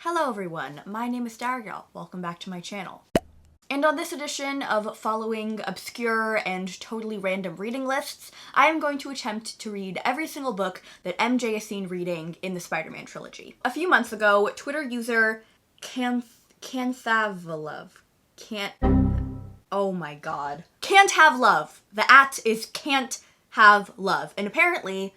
Hello everyone, my name is Dario. Welcome back to my channel. And on this edition of Following Obscure and Totally Random Reading Lists, I am going to attempt to read every single book that MJ is seen reading in the Spider-Man trilogy. A few months ago, Twitter user Canthavalov, oh my god. Can't Have Love. The @ is Can't Have Love. And apparently,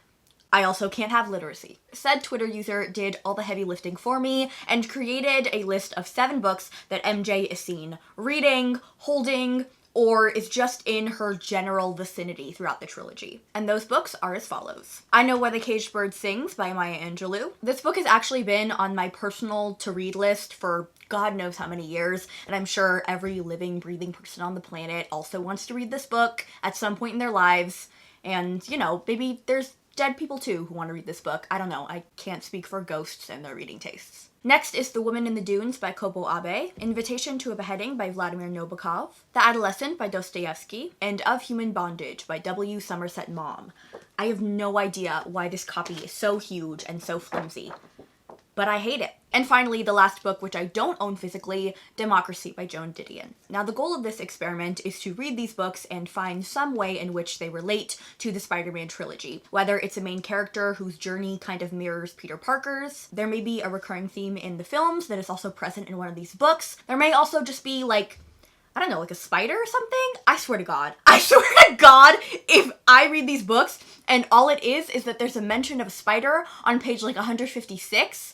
I also can't have literacy. Said Twitter user did all the heavy lifting for me and created a list of 7 books that MJ is seen reading, holding, or is just in her general vicinity throughout the trilogy. And those books are as follows. I Know Where the Caged Bird Sings by Maya Angelou. This book has actually been on my personal to-read list for God knows how many years, and I'm sure every living, breathing person on the planet also wants to read this book at some point in their lives. And, you know, maybe there's dead people too who want to read this book. I don't know. I can't speak for ghosts and their reading tastes. Next is The Woman in the Dunes by Kobo Abe, Invitation to a Beheading by Vladimir Nabokov, The Adolescent by Dostoevsky, and Of Human Bondage by W. Somerset Maugham. I have no idea why this copy is so huge and so flimsy, but I hate it. And finally, the last book, which I don't own physically, Democracy by Joan Didion. Now, the goal of this experiment is to read these books and find some way in which they relate to the Spider-Man trilogy. Whether it's a main character whose journey kind of mirrors Peter Parker's, there may be a recurring theme in the films that is also present in one of these books. There may also just be like, I don't know, like a spider or something? I swear to God, if I read these books and all it is that there's a mention of a spider on page like 156,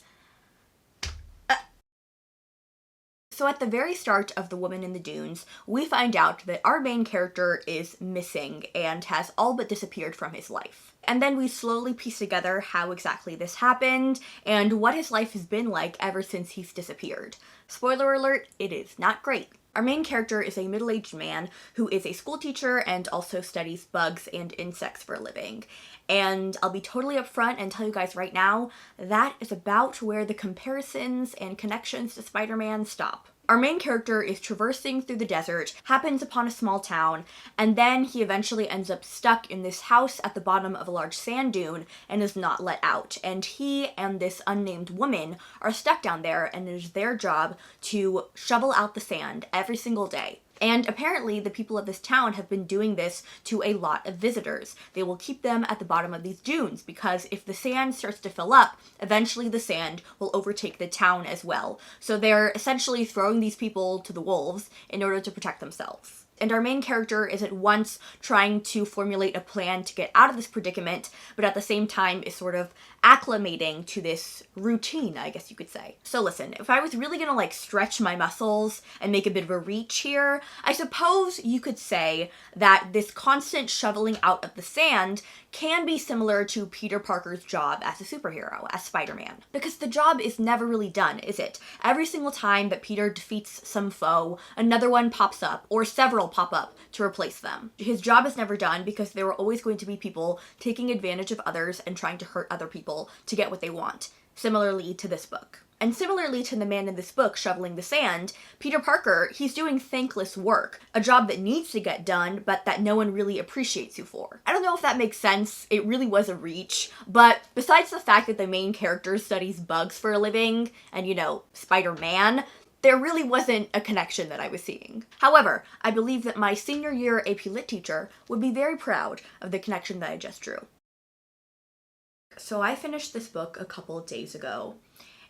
So at the very start of The Woman in the Dunes, we find out that our main character is missing and has all but disappeared from his life. And then we slowly piece together how exactly this happened and what his life has been like ever since he's disappeared. Spoiler alert, it is not great. Our main character is a middle-aged man who is a school teacher and also studies bugs and insects for a living. And I'll be totally upfront and tell you guys right now, that is about where the comparisons and connections to Spider-Man stop. Our main character is traversing through the desert, happens upon a small town, and then he eventually ends up stuck in this house at the bottom of a large sand dune and is not let out. And he and this unnamed woman are stuck down there, and it is their job to shovel out the sand every single day. And apparently the people of this town have been doing this to a lot of visitors. They will keep them at the bottom of these dunes because if the sand starts to fill up, eventually the sand will overtake the town as well. So they're essentially throwing these people to the wolves in order to protect themselves. And our main character is at once trying to formulate a plan to get out of this predicament, but at the same time is sort of acclimating to this routine, I guess you could say. So listen, if I was really gonna like stretch my muscles and make a bit of a reach here, I suppose you could say that this constant shoveling out of the sand can be similar to Peter Parker's job as a superhero, as Spider-Man. Because the job is never really done, is it? Every single time that Peter defeats some foe, another one pops up, or several pop up to replace them. His job is never done because there are always going to be people taking advantage of others and trying to hurt other people to get what they want. Similarly to this book. And similarly to the man in this book shoveling the sand, Peter Parker, he's doing thankless work, a job that needs to get done, but that no one really appreciates you for. I don't know if that makes sense, it really was a reach, but besides the fact that the main character studies bugs for a living, and you know, Spider-Man, there really wasn't a connection that I was seeing. However, I believe that my senior year AP Lit teacher would be very proud of the connection that I just drew. So I finished this book a couple of days ago,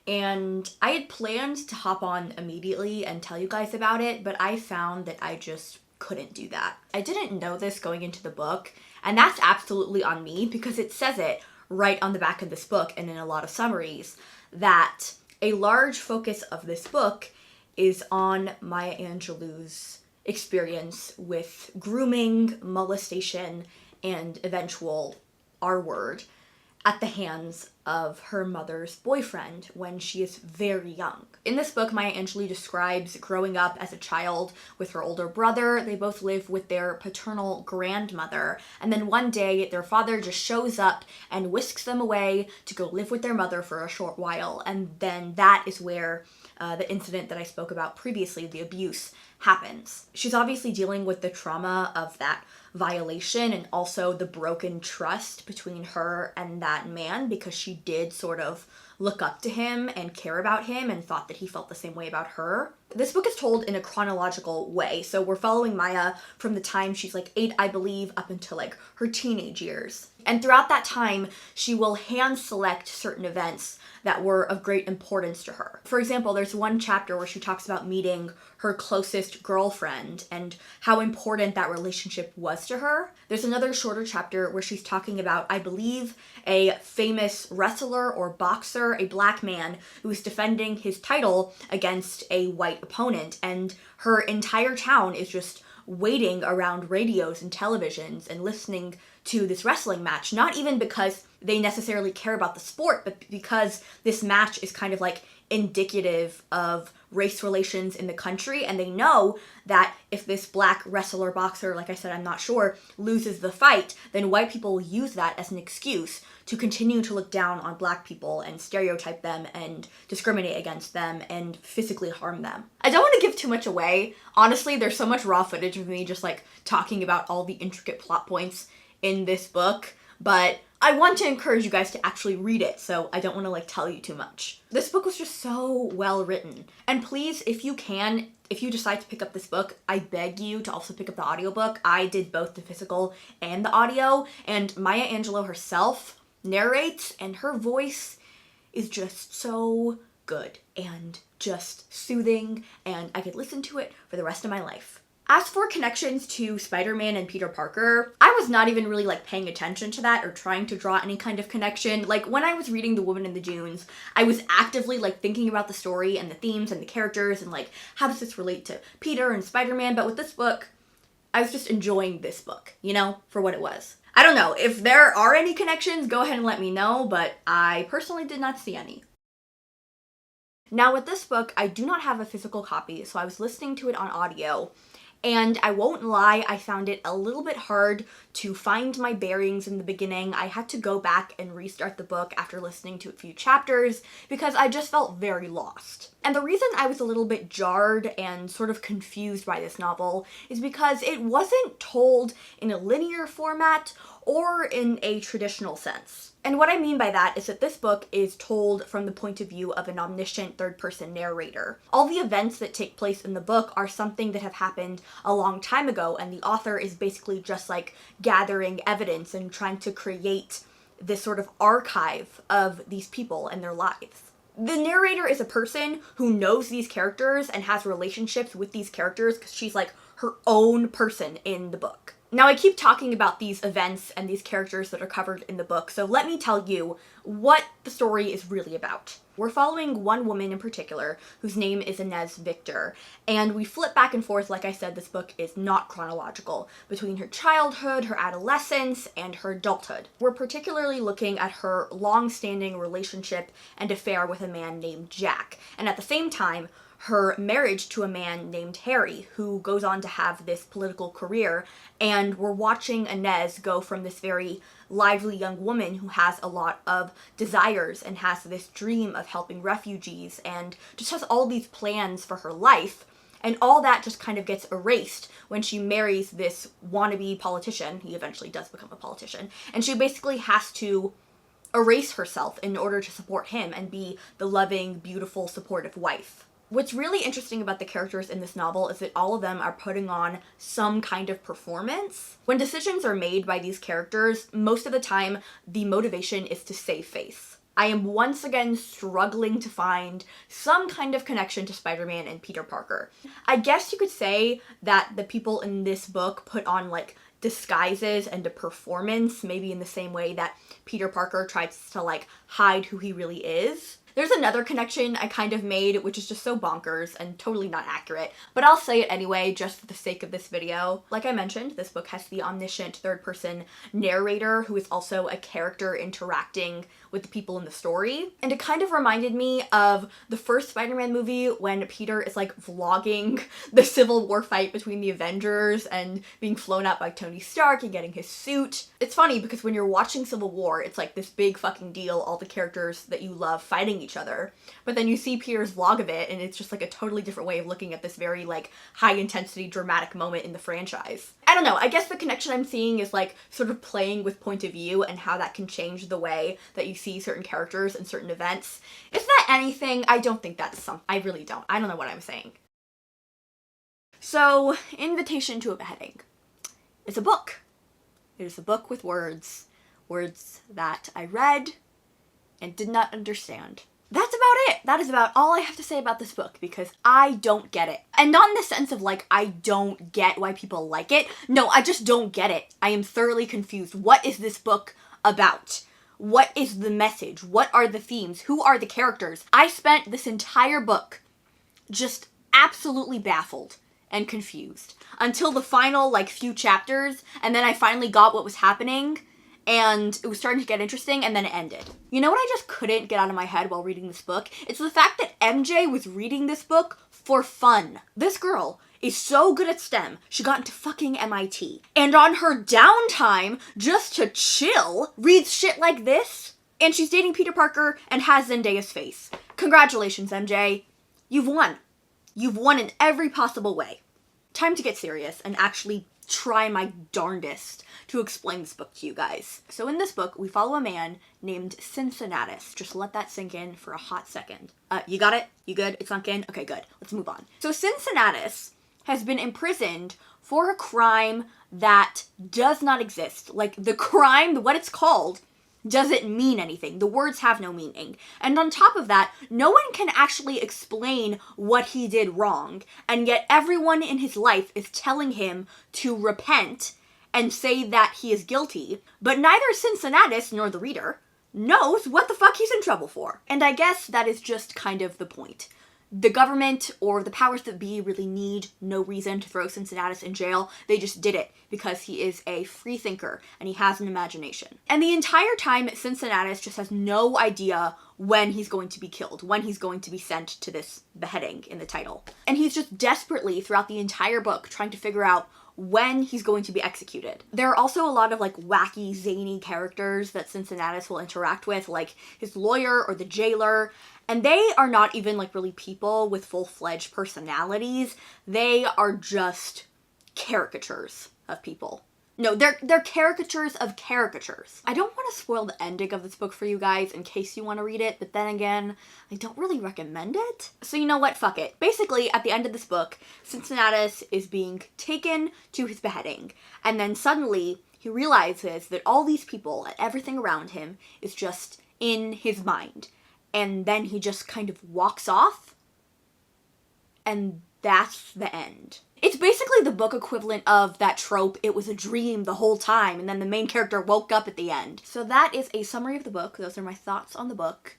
and I had planned to hop on immediately and tell you guys about it, but I found that I just couldn't do that. I didn't know this going into the book, and that's absolutely on me because it says it right on the back of this book and in a lot of summaries that a large focus of this book is on Maya Angelou's experience with grooming, molestation, and eventual R-word at the hands of her mother's boyfriend when she is very young. In this book, Maya Angelou describes growing up as a child with her older brother. They both live with their paternal grandmother, and then one day their father just shows up and whisks them away to go live with their mother for a short while, and then that is where the incident that I spoke about previously, the abuse, happens. She's obviously dealing with the trauma of that violation and also the broken trust between her and that man because she did sort of look up to him and care about him and thought that he felt the same way about her. This book is told in a chronological way, so we're following Maya from the time she's like 8, I believe, up until like her teenage years. And throughout that time, she will hand select certain events that were of great importance to her. For example, there's one chapter where she talks about meeting her closest girlfriend and how important that relationship was to her. There's another shorter chapter where she's talking about, I believe, a famous wrestler or boxer, a black man who was defending his title against a white opponent, and her entire town is just waiting around radios and televisions and listening to this wrestling match, not even because they necessarily care about the sport, but because this match is kind of like indicative of race relations in the country, and they know that if this black wrestler boxer, like I said, I'm not sure, loses the fight, then white people will use that as an excuse to continue to look down on black people and stereotype them and discriminate against them and physically harm them. I don't want to give too much away. Honestly, there's so much raw footage of me just like talking about all the intricate plot points in this book, but I want to encourage you guys to actually read it, so I don't want to like tell you too much. This book was just so well written. And please, if you decide to pick up this book, I beg you to also pick up the audiobook. I did both the physical and the audio, and Maya Angelou herself narrates, and her voice is just so good and just soothing, and I could listen to it for the rest of my life. As for connections to Spider-Man and Peter Parker, I was not even really like paying attention to that or trying to draw any kind of connection. Like when I was reading The Woman in the Dunes, I was actively like thinking about the story and the themes and the characters and like how does this relate to Peter and Spider-Man, but with this book, I was just enjoying this book, you know, for what it was. I don't know, if there are any connections, go ahead and let me know, but I personally did not see any. Now with this book, I do not have a physical copy, so I was listening to it on audio. And I won't lie, I found it a little bit hard to find my bearings in the beginning. I had to go back and restart the book after listening to a few chapters because I just felt very lost. And the reason I was a little bit jarred and sort of confused by this novel is because it wasn't told in a linear format or in a traditional sense. And what I mean by that is that this book is told from the point of view of an omniscient third-person narrator. All the events that take place in the book are something that have happened a long time ago, and the author is basically just like gathering evidence and trying to create this sort of archive of these people and their lives. The narrator is a person who knows these characters and has relationships with these characters because she's like her own person in the book. Now, I keep talking about these events and these characters that are covered in the book, so let me tell you what the story is really about. We're following one woman in particular, whose name is Inez Victor, and we flip back and forth. Like I said, this book is not chronological, between her childhood, her adolescence, and her adulthood. We're particularly looking at her long-standing relationship and affair with a man named Jack, and at the same time, her marriage to a man named Harry, who goes on to have this political career, and we're watching Inez go from this very lively young woman who has a lot of desires and has this dream of helping refugees and just has all these plans for her life, and all that just kind of gets erased when she marries this wannabe politician. He eventually does become a politician, and she basically has to erase herself in order to support him and be the loving, beautiful, supportive wife. What's really interesting about the characters in this novel is that all of them are putting on some kind of performance. When decisions are made by these characters, most of the time, the motivation is to save face. I am once again struggling to find some kind of connection to Spider-Man and Peter Parker. I guess you could say that the people in this book put on like disguises and a performance, maybe in the same way that Peter Parker tries to like hide who he really is. There's another connection I kind of made, which is just so bonkers and totally not accurate, but I'll say it anyway, just for the sake of this video. Like I mentioned, this book has the omniscient third-person narrator who is also a character interacting with the people in the story. And it kind of reminded me of the first Spider-Man movie when Peter is like vlogging the Civil War fight between the Avengers and being flown out by Tony Stark and getting his suit. It's funny because when you're watching Civil War, it's like this big fucking deal, all the characters that you love fighting each other. But then you see Peter's vlog of it and it's just like a totally different way of looking at this very like high intensity dramatic moment in the franchise. I don't know, I guess the connection I'm seeing is like sort of playing with point of view and how that can change the way that you see certain characters and certain events. Is that anything? I don't think that's something. I really don't. I don't know what I'm saying. So, Invitation to a Beheading. It's a book. It is a book with words. Words that I read and did not understand. That's about it. That is about all I have to say about this book, because I don't get it. And not in the sense of like, I don't get why people like it. No, I just don't get it. I am thoroughly confused. What is this book about? What is the message? What are the themes? Who are the characters? I spent this entire book just absolutely baffled and confused until the final like few chapters, and then I finally got what was happening and it was starting to get interesting, and then it ended. You know what I just couldn't get out of my head while reading this book? It's the fact that MJ was reading this book for fun. This girl is so good at STEM, she got into fucking MIT. And on her downtime, just to chill, reads shit like this? And she's dating Peter Parker and has Zendaya's face. Congratulations, MJ. You've won. You've won in every possible way. Time to get serious and actually try my darndest to explain this book to you guys. So in this book, we follow a man named Cincinnatus. Just let that sink in for a hot second. You got it? You good? It sunk in? Okay, good. Let's move on. So Cincinnatus has been imprisoned for a crime that does not exist. Like, the crime, what it's called, doesn't mean anything. The words have no meaning. And on top of that, no one can actually explain what he did wrong, and yet everyone in his life is telling him to repent and say that he is guilty, but neither Cincinnatus nor the reader knows what the fuck he's in trouble for. And I guess that is just kind of the point. The government or the powers that be really need no reason to throw Cincinnatus in jail. They just did it because he is a free thinker and he has an imagination. And the entire time, Cincinnatus just has no idea when he's going to be killed, when he's going to be sent to this beheading in the title. And he's just desperately, throughout the entire book, trying to figure out when he's going to be executed. There are also a lot of like wacky, zany characters that Cincinnatus will interact with, like his lawyer or the jailer, and they are not even like really people with full-fledged personalities. They are just caricatures of people. No, they're caricatures of caricatures. I don't want to spoil the ending of this book for you guys in case you want to read it, but then again, I don't really recommend it. So you know what? Fuck it. Basically, at the end of this book, Cincinnatus is being taken to his beheading, and then suddenly he realizes that all these people and everything around him is just in his mind. And then he just kind of walks off, and that's the end. It's basically the book equivalent of that trope, it was a dream the whole time, and then the main character woke up at the end. So that is a summary of the book. Those are my thoughts on the book.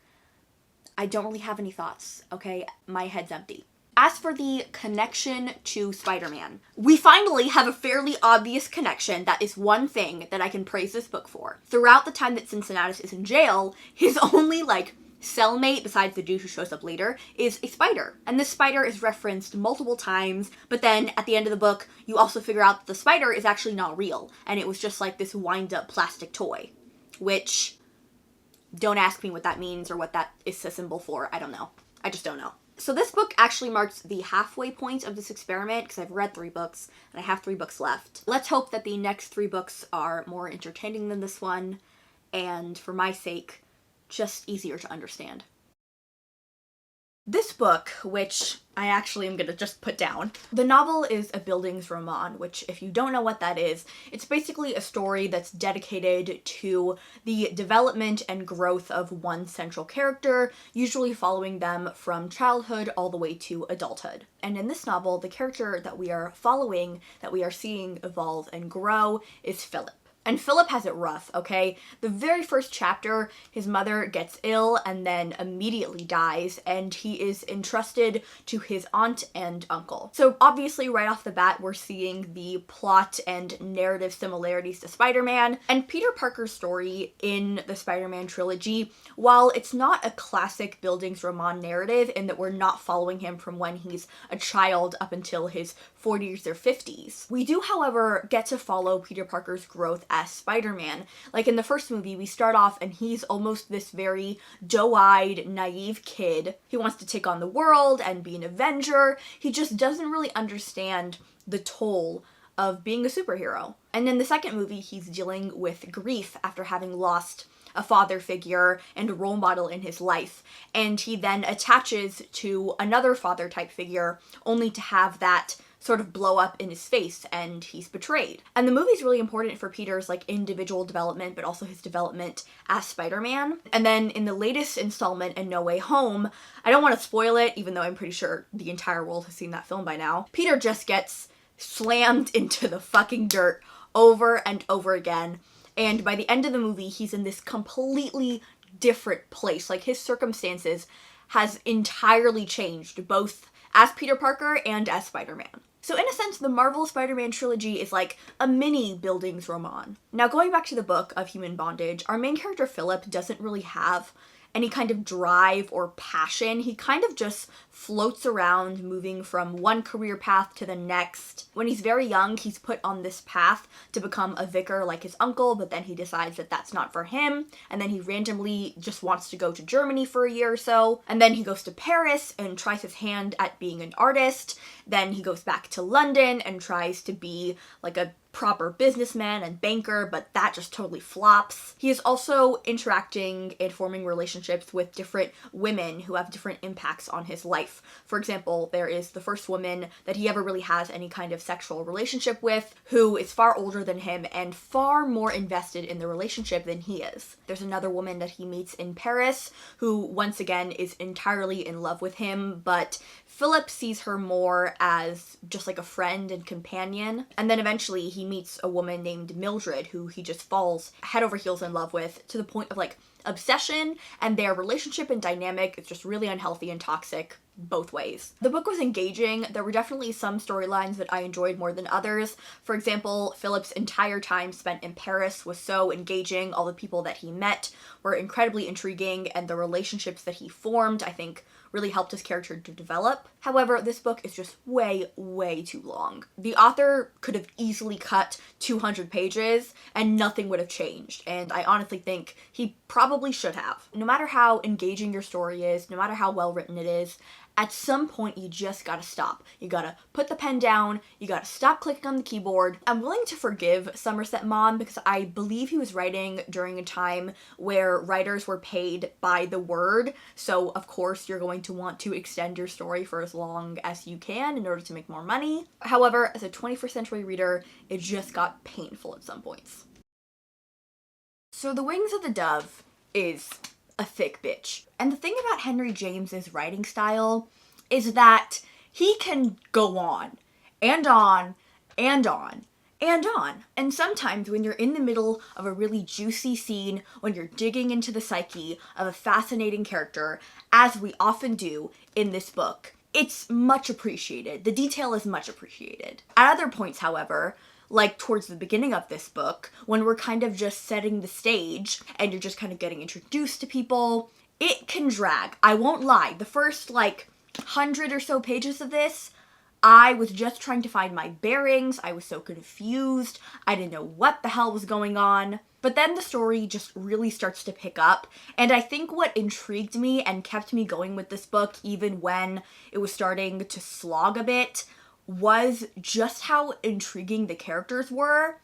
I don't really have any thoughts, okay? My head's empty. As for the connection to Spider-Man, we finally have a fairly obvious connection. That is one thing that I can praise this book for. Throughout the time that Cincinnatus is in jail, his only, cellmate, besides the dude who shows up later, is a spider. And this spider is referenced multiple times, but then at the end of the book, you also figure out that the spider is actually not real, and it was just like this wind-up plastic toy, which, don't ask me what that means or what that is a symbol for. I don't know. I just don't know. So this book actually marks the halfway point of this experiment, because I've read 3 books, and I have 3 books left. Let's hope that the next 3 books are more entertaining than this one, and for my sake, just easier to understand. This book, which I actually am gonna just put down, the novel is a Bildungsroman, which if you don't know what that is, it's basically a story that's dedicated to the development and growth of one central character, usually following them from childhood all the way to adulthood. And in this novel, the character that we are following, that we are seeing evolve and grow, is Philip. And Philip has it rough, okay? The very first chapter, his mother gets ill and then immediately dies, and he is entrusted to his aunt and uncle. So obviously, right off the bat, we're seeing the plot and narrative similarities to Spider-Man. And Peter Parker's story in the Spider-Man trilogy, while it's not a classic Bildungsroman narrative in that we're not following him from when he's a child up until his 40s or 50s. We do, however, get to follow Peter Parker's growth as Spider-Man. Like in the first movie, we start off and he's almost this very doe-eyed, naive kid. He wants to take on the world and be an Avenger. He just doesn't really understand the toll of being a superhero. And in the second movie, he's dealing with grief after having lost a father figure and a role model in his life, and he then attaches to another father type figure only to have that sort of blow up in his face, and he's betrayed. And the movie's really important for Peter's like individual development, but also his development as Spider-Man. And then in the latest installment in No Way Home, I don't want to spoil it, even though I'm pretty sure the entire world has seen that film by now, Peter just gets slammed into the fucking dirt over and over again. And by the end of the movie, he's in this completely different place. Like, his circumstances has entirely changed, both as Peter Parker and as Spider-Man. So in a sense, the Marvel Spider-Man trilogy is like a mini Bildungsroman. Now, going back to the book of Human Bondage, our main character Philip doesn't really have any kind of drive or passion. He kind of just floats around, moving from one career path to the next. When he's very young, he's put on this path to become a vicar like his uncle, but then he decides that that's not for him, and then he randomly just wants to go to Germany for a year or so, and then he goes to Paris and tries his hand at being an artist. Then he goes back to London and tries to be like a proper businessman and banker, but that just totally flops. He is also interacting and forming relationships with different women who have different impacts on his life. For example, there is the first woman that he ever really has any kind of sexual relationship with, who is far older than him and far more invested in the relationship than he is. There's another woman that he meets in Paris who, once again, is entirely in love with him, but Philip sees her more as just like a friend and companion. And then eventually he meets a woman named Mildred who he just falls head over heels in love with, to the point of like obsession, and their relationship and dynamic is just really unhealthy and toxic both ways. The book was engaging. There were definitely some storylines that I enjoyed more than others. For example, Philip's entire time spent in Paris was so engaging. All the people that he met were incredibly intriguing, and the relationships that he formed, I think, really helped his character to develop. However, this book is just way, way too long. The author could have easily cut 200 pages and nothing would have changed, and I honestly think he probably should have. No matter how engaging your story is, no matter how well written it is, at some point you just gotta stop. You gotta put the pen down, you gotta stop clicking on the keyboard. I'm willing to forgive Somerset Maugham because I believe he was writing during a time where writers were paid by the word, so of course you're going to want to extend your story for as long as you can in order to make more money. However, as a 21st century reader, it just got painful at some points. So The Wings of the Dove is a thick bitch. And the thing about Henry James's writing style is that he can go on and on and on and on. And sometimes when you're in the middle of a really juicy scene, when you're digging into the psyche of a fascinating character, as we often do in this book, it's much appreciated. The detail is much appreciated. At other points, however, like towards the beginning of this book, when we're kind of just setting the stage and you're just kind of getting introduced to people, it can drag. I won't lie. The first 100 or so pages of this, I was just trying to find my bearings. I was so confused. I didn't know what the hell was going on. But then the story just really starts to pick up, and I think what intrigued me and kept me going with this book, even when it was starting to slog a bit, was just how intriguing the characters were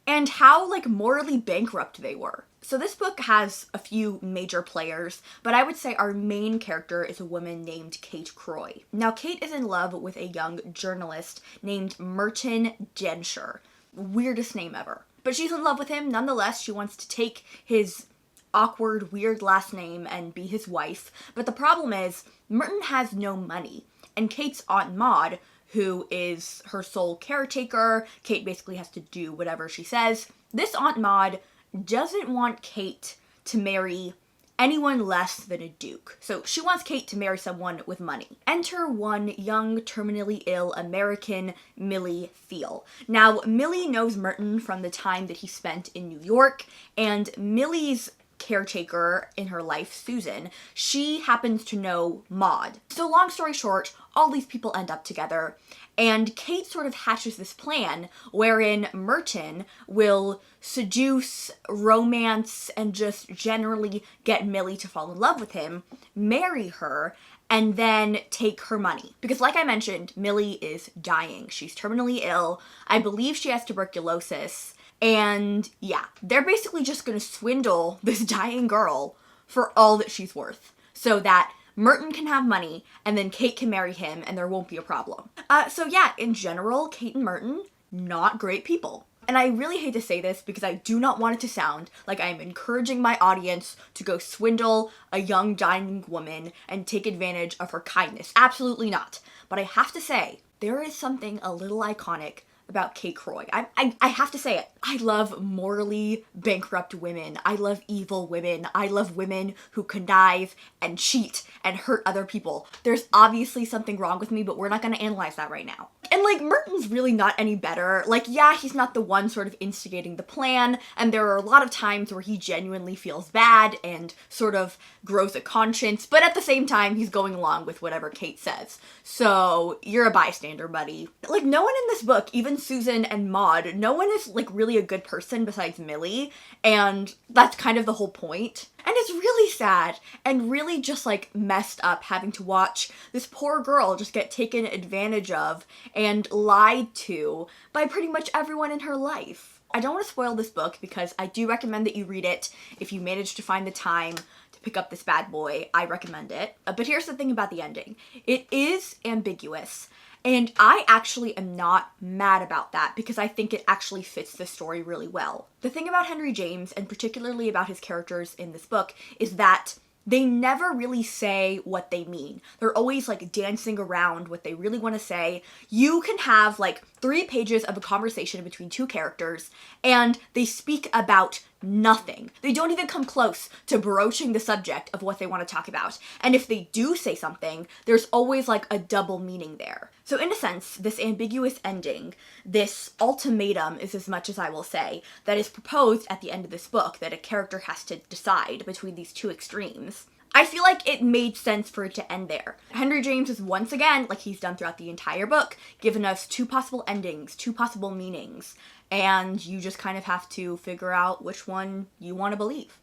and how morally bankrupt they were. So this book has a few major players, but I would say our main character is a woman named Kate Croy. Now, Kate is in love with a young journalist named Merton Densher. Weirdest name ever. But she's in love with him nonetheless. She wants to take his awkward, weird last name and be his wife. But the problem is, Merton has no money, and Kate's Aunt Maud, who is her sole caretaker, Kate basically has to do whatever she says. This Aunt Maud doesn't want Kate to marry anyone less than a duke. So she wants Kate to marry someone with money. Enter one young, terminally ill American, Millie Thiel. Now, Millie knows Merton from the time that he spent in New York, and Millie's caretaker in her life, Susan, she happens to know Maud. So long story short, all these people end up together, and Kate sort of hatches this plan wherein Merton will seduce, romance, and just generally get Millie to fall in love with him, marry her, and then take her money. Because like I mentioned, Millie is dying. She's terminally ill. I believe she has tuberculosis. And yeah, they're basically just gonna swindle this dying girl for all that she's worth so that Merton can have money and then Kate can marry him and there won't be a problem. So yeah, in general, Kate and Merton, not great people. And I really hate to say this because I do not want it to sound like I'm encouraging my audience to go swindle a young dying woman and take advantage of her kindness. Absolutely not. But I have to say, there is something a little iconic about Kate Croy. I have to say it. I love morally bankrupt women. I love evil women. I love women who connive and cheat and hurt other people. There's obviously something wrong with me, but we're not gonna analyze that right now. And like, Merton's really not any better. Like, yeah, he's not the one sort of instigating the plan, and there are a lot of times where he genuinely feels bad and sort of grows a conscience, but at the same time, he's going along with whatever Kate says. So, you're a bystander, buddy. Like, no one in this book, even Susan and Maud, no one is like really a good person besides Millie, and that's kind of the whole point. And it's really sad and really just like messed up having to watch this poor girl just get taken advantage of and lied to by pretty much everyone in her life. I don't want to spoil this book because I do recommend that you read it if you manage to find the time to pick up this bad boy. I recommend it. But here's the thing about the ending. It is ambiguous. And I actually am not mad about that because I think it actually fits the story really well. The thing about Henry James, and particularly about his characters in this book, is that they never really say what they mean. They're always like dancing around what they really want to say. You can have like 3 pages of a conversation between 2 characters and they speak about nothing. They don't even come close to broaching the subject of what they want to talk about. And if they do say something, there's always like a double meaning there. So in a sense, this ambiguous ending, this ultimatum is as much as I will say, that is proposed at the end of this book that a character has to decide between these 2 extremes. I feel like it made sense for it to end there. Henry James is once again, like he's done throughout the entire book, given us 2 possible endings, 2 possible meanings, and you just kind of have to figure out which one you want to believe.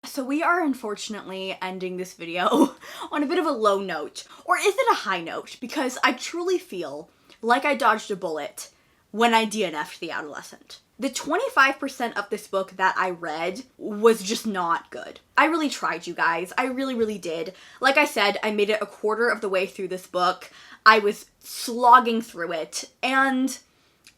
So we are unfortunately ending this video on a bit of a low note, or is it a high note? Because I truly feel like I dodged a bullet when I DNF'd The Adolescent. The 25% of this book that I read was just not good. I really tried, you guys. I really, really did. Like I said, I made it a quarter of the way through this book. I was slogging through it, and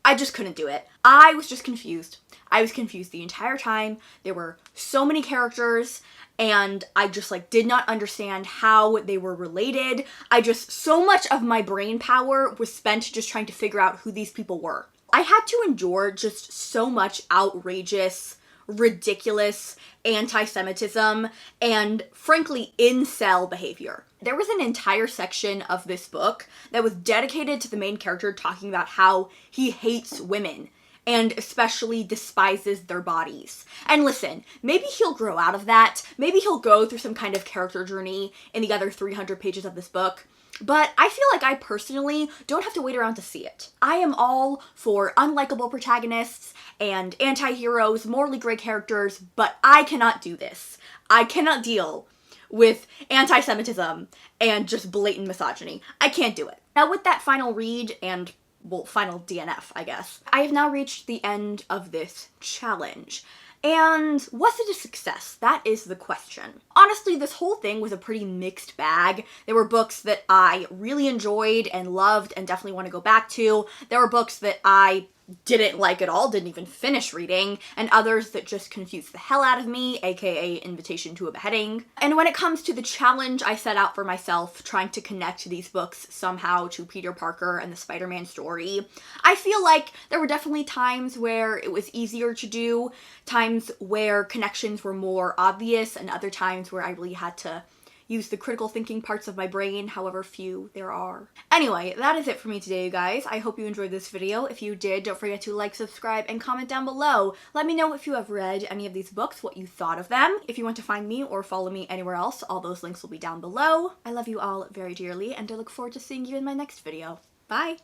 I just couldn't do it. I was just confused. I was confused the entire time. There were so many characters, and I just like did not understand how they were related. So much of my brain power was spent just trying to figure out who these people were. I had to endure just so much outrageous, ridiculous anti-Semitism and, frankly, incel behavior. There was an entire section of this book that was dedicated to the main character talking about how he hates women and especially despises their bodies. And listen, maybe he'll grow out of that. Maybe he'll go through some kind of character journey in the other 300 pages of this book. But I feel like I personally don't have to wait around to see it. I am all for unlikable protagonists and anti-heroes, morally gray characters, but I cannot do this. I cannot deal with anti-Semitism and just blatant misogyny. I can't do it. Now with that final read and, well, final DNF, I guess, I have now reached the end of this challenge. And was it a success? That is the question. Honestly, this whole thing was a pretty mixed bag. There were books that I really enjoyed and loved and definitely want to go back to. There were books that I didn't like at all, didn't even finish reading, and others that just confused the hell out of me, aka Invitation to a Beheading. And when it comes to the challenge I set out for myself, trying to connect these books somehow to Peter Parker and the Spider-Man story, I feel like there were definitely times where it was easier to do, times where connections were more obvious, and other times where I really had to use the critical thinking parts of my brain, however few there are. Anyway, that is it for me today, you guys. I hope you enjoyed this video. If you did, don't forget to like, subscribe, and comment down below. Let me know if you have read any of these books, what you thought of them. If you want to find me or follow me anywhere else, all those links will be down below. I love you all very dearly, and I look forward to seeing you in my next video. Bye!